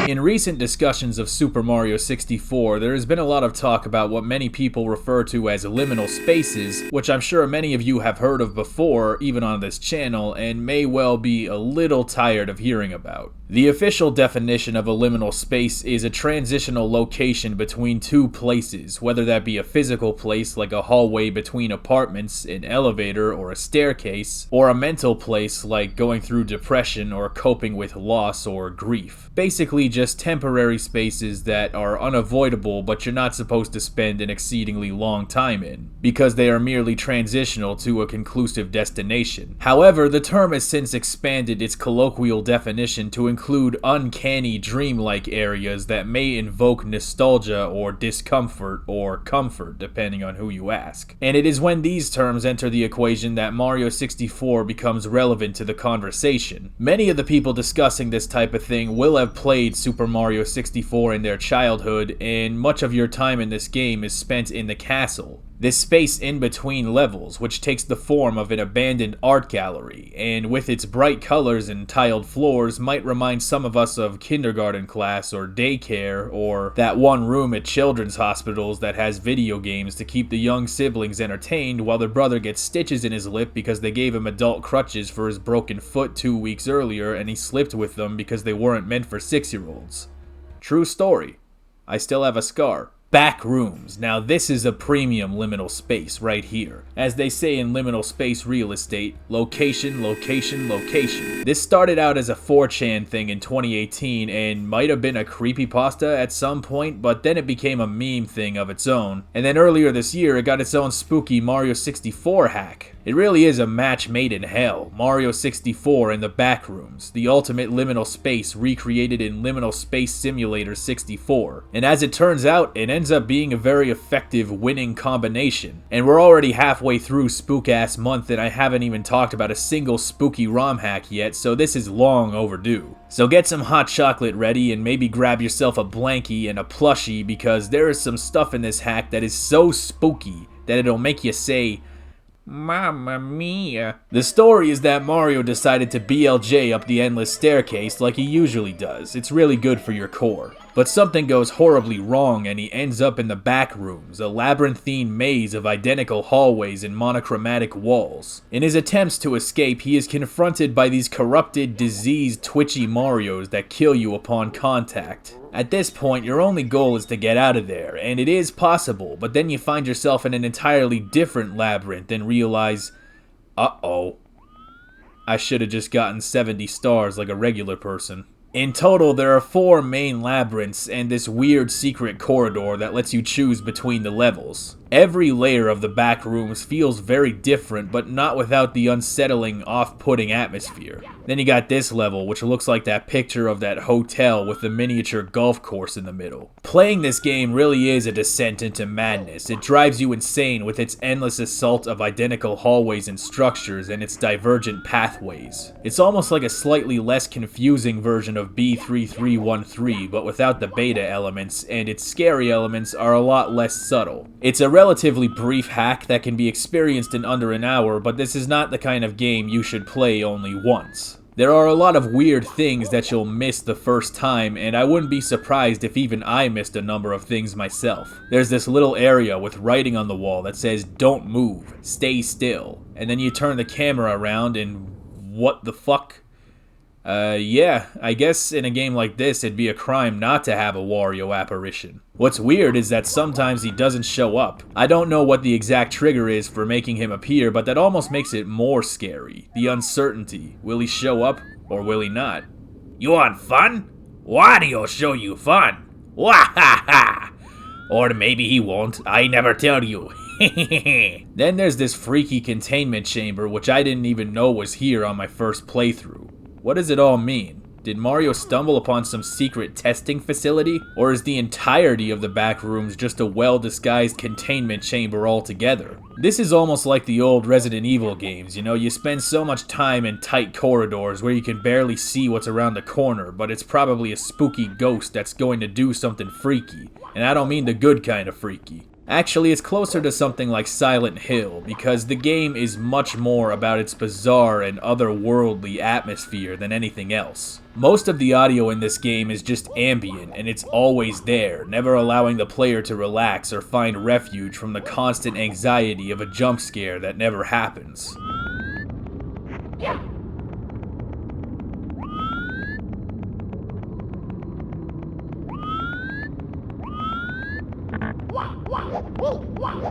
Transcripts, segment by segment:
In recent discussions of Super Mario 64, there has been a lot of talk about what many people refer to as liminal spaces, which I'm sure many of you have heard of before, even on this channel, and may well be a little tired of hearing about. The official definition of a liminal space is a transitional location between two places, whether that be a physical place like a hallway between apartments, an elevator, or a staircase, or a mental place like going through depression or coping with loss or grief. Basically just temporary spaces that are unavoidable but you're not supposed to spend an exceedingly long time in, because they are merely transitional to a conclusive destination. However, the term has since expanded its colloquial definition to include uncanny dreamlike areas that may invoke nostalgia or discomfort or comfort depending on who you ask. And it is when these terms enter the equation that Mario 64 becomes relevant to the conversation. Many of the people discussing this type of thing will have played Super Mario 64 in their childhood, and much of your time in this game is spent in the castle. This space in between levels, which takes the form of an abandoned art gallery, and with its bright colors and tiled floors might remind some of us of kindergarten class or daycare, or that one room at children's hospitals that has video games to keep the young siblings entertained while their brother gets stitches in his lip because they gave him adult crutches for his broken foot 2 weeks earlier and he slipped with them because they weren't meant for 6-year-olds. True story. I still have a scar. Backrooms. Now this is a premium liminal space right here. As they say in liminal space real estate, location, location, location. This started out as a 4chan thing in 2018 and might have been a creepypasta at some point, but then it became a meme thing of its own. And then earlier this year it got its own spooky Mario 64 hack. It really is a match made in hell. Mario 64 and the Backrooms, the ultimate liminal space recreated in Liminal Space Simulator 64. And as it turns out, it ends up being a very effective winning combination. And we're already halfway through Spook-Ass Month and I haven't even talked about a single spooky ROM hack yet, so this is long overdue. So get some hot chocolate ready and maybe grab yourself a blankie and a plushie, because there is some stuff in this hack that is so spooky that it'll make you say, Mamma mia. The story is that Mario decided to BLJ up the endless staircase like he usually does. It's really good for your core. But something goes horribly wrong and he ends up in the Backrooms, a labyrinthine maze of identical hallways and monochromatic walls. In his attempts to escape, he is confronted by these corrupted, diseased, twitchy Marios that kill you upon contact. At this point, your only goal is to get out of there, and it is possible, but then you find yourself in an entirely different labyrinth and realize, uh-oh, I should have just gotten 70 stars like a regular person. In total, there are 4 main labyrinths and this weird secret corridor that lets you choose between the levels. Every layer of the Backrooms feels very different, but not without the unsettling, off-putting atmosphere. Then you got this level, which looks like that picture of that hotel with the miniature golf course in the middle. Playing this game really is a descent into madness. It drives you insane with its endless assault of identical hallways and structures and its divergent pathways. It's almost like a slightly less confusing version of B3313, but without the beta elements, and its scary elements are a lot less subtle. It's a relatively brief hack that can be experienced in under an hour, but this is not the kind of game you should play only once. There are a lot of weird things that you'll miss the first time, and I wouldn't be surprised if even I missed a number of things myself. There's this little area with writing on the wall that says, "Don't move, stay still," and then you turn the camera around and what the fuck? Yeah, I guess in a game like this it'd be a crime not to have a Wario apparition. What's weird is that sometimes he doesn't show up. I don't know what the exact trigger is for making him appear, but that almost makes it more scary. The uncertainty. Will he show up, or will he not? You want fun? Wario show you fun. Wahaha! Or maybe he won't, I never tell you. Then there's this freaky containment chamber which I didn't even know was here on my first playthrough. What does it all mean? Did Mario stumble upon some secret testing facility? Or is the entirety of the Backrooms just a well-disguised containment chamber altogether? This is almost like the old Resident Evil games, you know, you spend so much time in tight corridors where you can barely see what's around the corner, but it's probably a spooky ghost that's going to do something freaky. And I don't mean the good kind of freaky. Actually, it's closer to something like Silent Hill, because the game is much more about its bizarre and otherworldly atmosphere than anything else. Most of the audio in this game is just ambient, and it's always there, never allowing the player to relax or find refuge from the constant anxiety of a jump scare that never happens.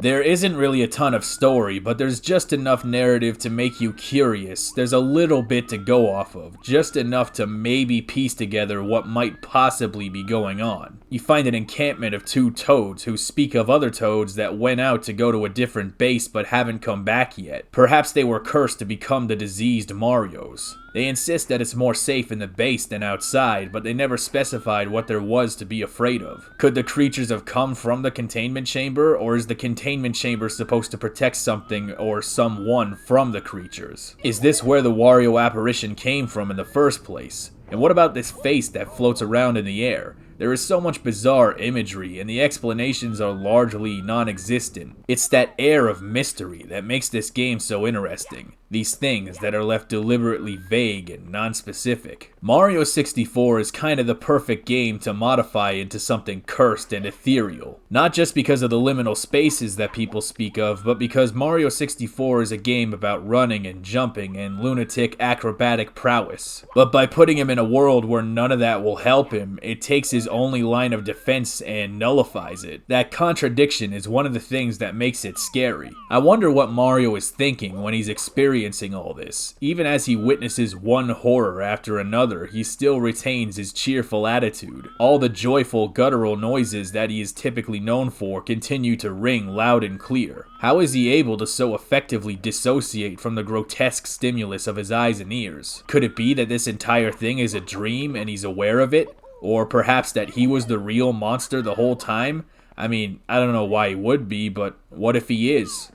There isn't really a ton of story, but there's just enough narrative to make you curious. There's a little bit to go off of, just enough to maybe piece together what might possibly be going on. You find an encampment of 2 toads who speak of other toads that went out to go to a different base but haven't come back yet. Perhaps they were cursed to become the diseased Marios. They insist that it's more safe in the base than outside, but they never specified what there was to be afraid of. Could the creatures have come from the containment chamber, or is the containment chamber supposed to protect something or someone from the creatures? Is this where the Wario apparition came from in the first place? And what about this face that floats around in the air? There is so much bizarre imagery, and the explanations are largely non-existent. It's that air of mystery that makes this game so interesting. These things that are left deliberately vague and non-specific. Mario 64 is kind of the perfect game to modify into something cursed and ethereal. Not just because of the liminal spaces that people speak of, but because Mario 64 is a game about running and jumping and lunatic acrobatic prowess. But by putting him in a world where none of that will help him, it takes his only line of defense and nullifies it. That contradiction is one of the things that makes it scary. I wonder what Mario is thinking when he's experiencing all this. Even as he witnesses one horror after another, he still retains his cheerful attitude. All the joyful, guttural noises that he is typically known for continue to ring loud and clear. How is he able to so effectively dissociate from the grotesque stimulus of his eyes and ears? Could it be that this entire thing is a dream and he's aware of it? Or perhaps that he was the real monster the whole time? I mean, I don't know why he would be, but what if he is?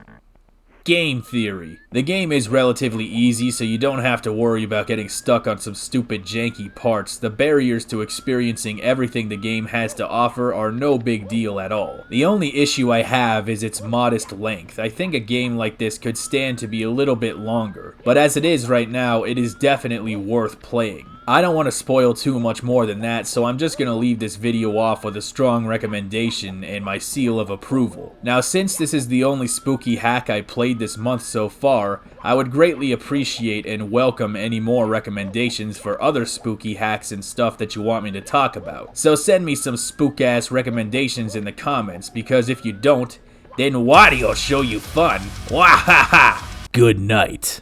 Game theory. The game is relatively easy, so you don't have to worry about getting stuck on some stupid janky parts. The barriers to experiencing everything the game has to offer are no big deal at all. The only issue I have is its modest length. I think a game like this could stand to be a little bit longer, but as it is right now, it is definitely worth playing. I don't want to spoil too much more than that, so I'm just going to leave this video off with a strong recommendation and my seal of approval. Now, since this is the only spooky hack I played this month so far, I would greatly appreciate and welcome any more recommendations for other spooky hacks and stuff that you want me to talk about. So send me some spook-ass recommendations in the comments, because if you don't, then Waddy'll show you fun. Wahaha! Good night.